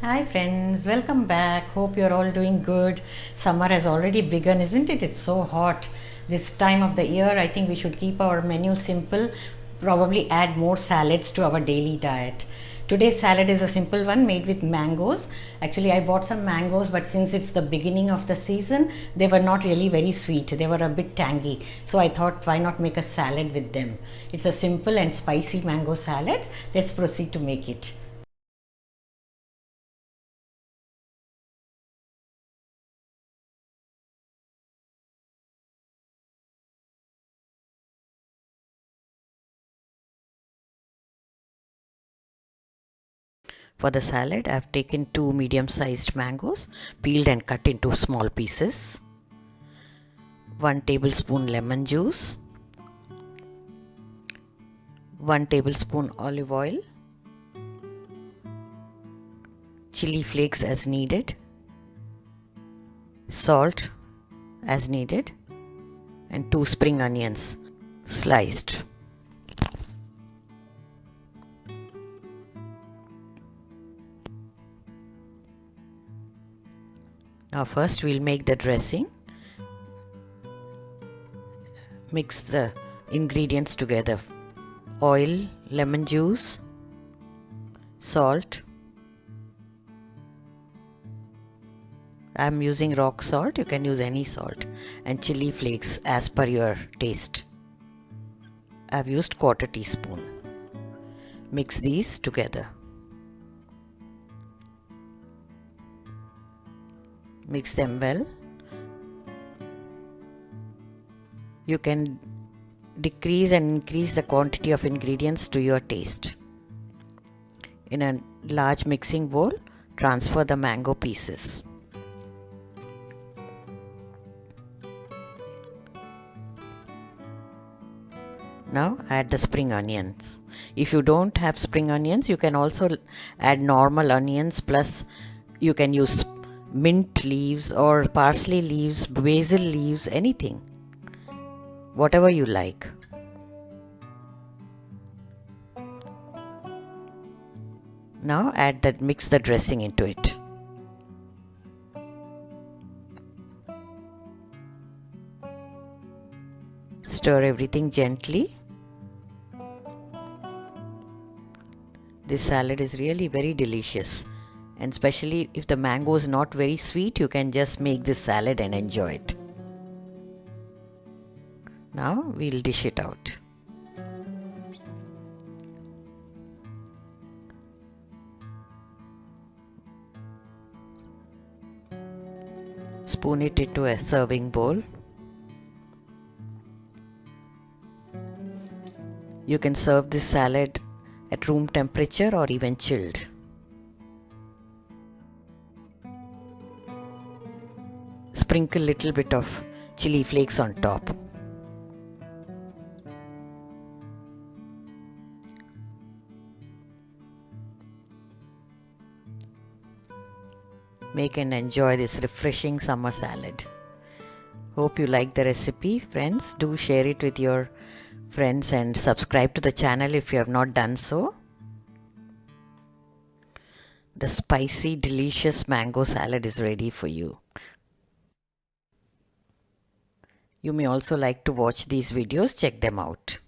Hi friends, welcome back. Hope you're all doing good. Summer has already begun, isn't it? It's so hot. This time of the year, I think we should keep our menu simple, probably add more salads to our daily diet. Today's salad is a simple one made with mangoes. Actually, I bought some mangoes, but since it's the beginning of the season, they were not really very sweet. They were a bit tangy. So I thought, why not make a salad with them? It's a simple and spicy mango salad. Let's proceed to make it. For the salad, I have taken 2 medium-sized mangoes, peeled and cut into small pieces. 1 tablespoon lemon juice. 1 tablespoon olive oil. Chili flakes as needed. Salt as needed. And 2 spring onions sliced. Now first we'll make the dressing. Mix the ingredients together. Oil, lemon juice, salt. I'm using rock salt, you can use any salt, and chili flakes as per your taste. I've used 1/4 teaspoon. Mix these together. Mix them well. You can decrease and increase the quantity of ingredients to your taste. In a large mixing bowl, transfer the mango pieces. Now add the spring onions. If you don't have spring onions, you can also add normal onions, plus you can use mint leaves or parsley leaves, basil leaves, anything, whatever you like. Now mix the dressing into it. Stir everything gently. This salad is really very delicious, and especially if the mango is not very sweet, you can just make this salad and enjoy it. Now we'll dish it out. Spoon it into a serving bowl. You can serve this salad at room temperature or even chilled. Sprinkle little bit of chili flakes on top. Make and enjoy this refreshing summer salad. Hope you like the recipe, friends. Do share it with your friends and subscribe to the channel if you have not done so. The spicy, delicious mango salad is ready for you. You may also like to watch these videos, check them out.